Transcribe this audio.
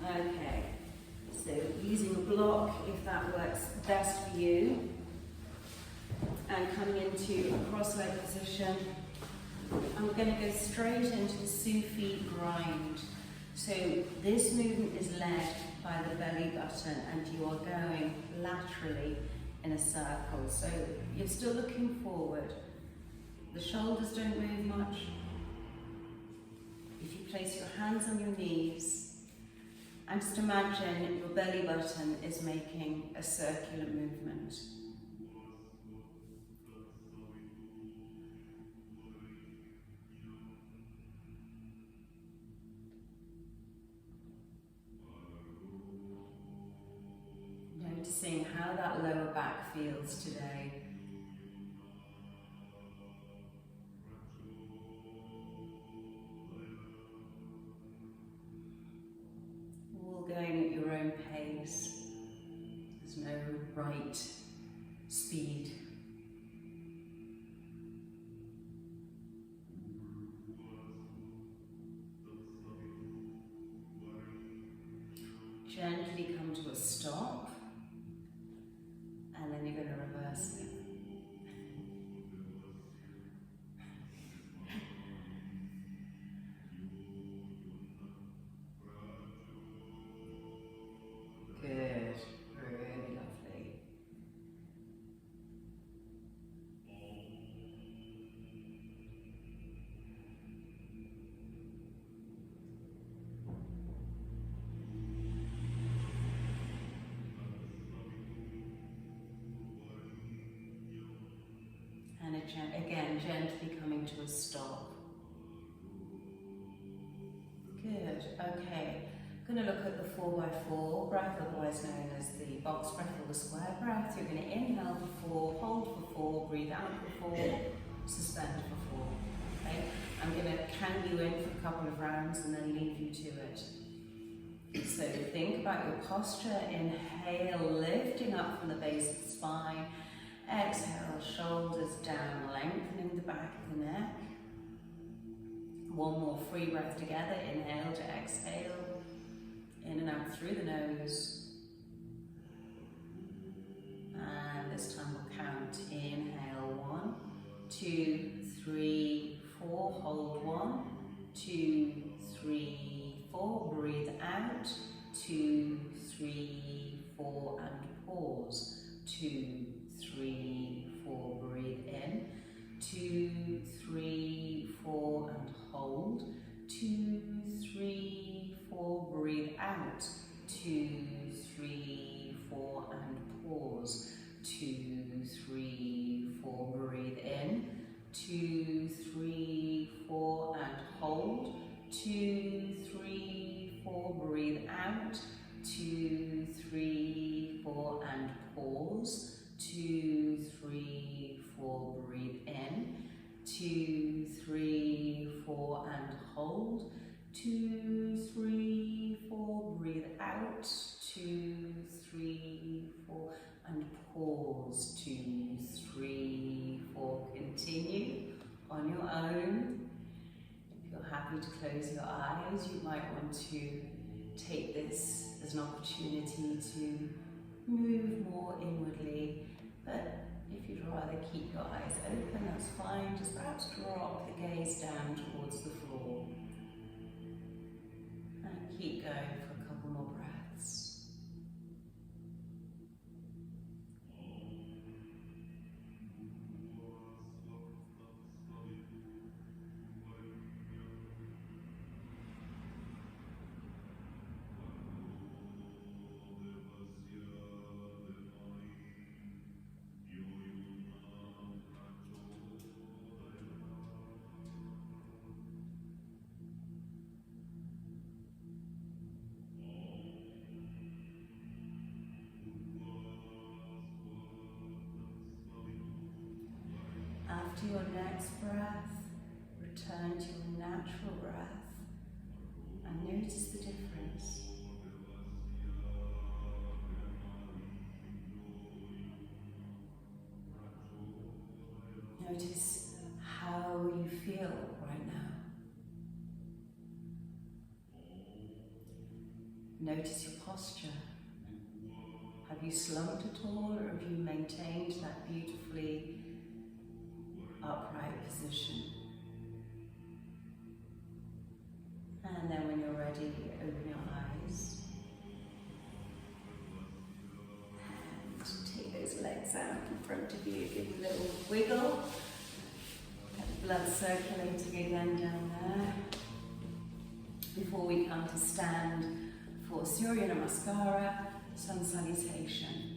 Okay, so using a block if that works best for you, and coming into a cross-leg position. I'm going to go straight into the Sufi grind. So this movement is led by the belly button and you are going laterally in a circle. So you're still looking forward. The shoulders don't move much. If you place your hands on your knees and just imagine your belly button is making a circular movement. Noticing how that lower back feels today. All going at your own pace. There's no right speed. Gently come to a stop. And then you're going to reverse it. Good, really lovely. And again, gently coming to a stop. Good, okay. I'm going to look at the 4x4 breath, otherwise known as the box breath or the square breath. You're going to inhale for 4, hold for 4, breathe out for 4, suspend for 4. Okay? I'm going to count you in for a couple of rounds and then leave you to it. So think about your posture. Inhale, lifting up from the base of the spine. Exhale, shoulders down, lengthening the back of the neck. One more free breath together. Inhale to exhale. In and out through the nose. And this time we'll count. Inhale, 1, 2, 3, 4. Hold 1, 2, 3, 4. Breathe out. 2, 3, 4. And pause. 2, 3, 4. Breathe in. 2, 3, 4. And hold. 2, 3, 4. Breathe out. 2, 3, 4. And pause. 2, 3, 4. Breathe in. 2, 3, 4. And hold. 2, 3, 4. Breathe out. 2, 3, 4. And pause. 2, 3, 4. Breathe in. 2, 3, 4. And hold. 2, 3, 4. Breathe out. 2, 3, 4. And pause. 2, 3, 4. Continue on your own. If you're happy to close your eyes, you might want to take this as an opportunity to move more inwardly. But if you'd rather keep your eyes open, that's fine. Just perhaps drop the gaze down towards the floor. And keep going for a couple more breaths. After your next breath, return to your natural breath and notice the difference. Notice how you feel right now. Notice your posture. Have you slumped at all, or have you maintained that beautifully upright position? And then when you're ready, open your eyes. And take those legs out in front of you, give a little wiggle. Get the blood circulating again down there. Before we come to stand for Surya Namaskara, Sun Salutation.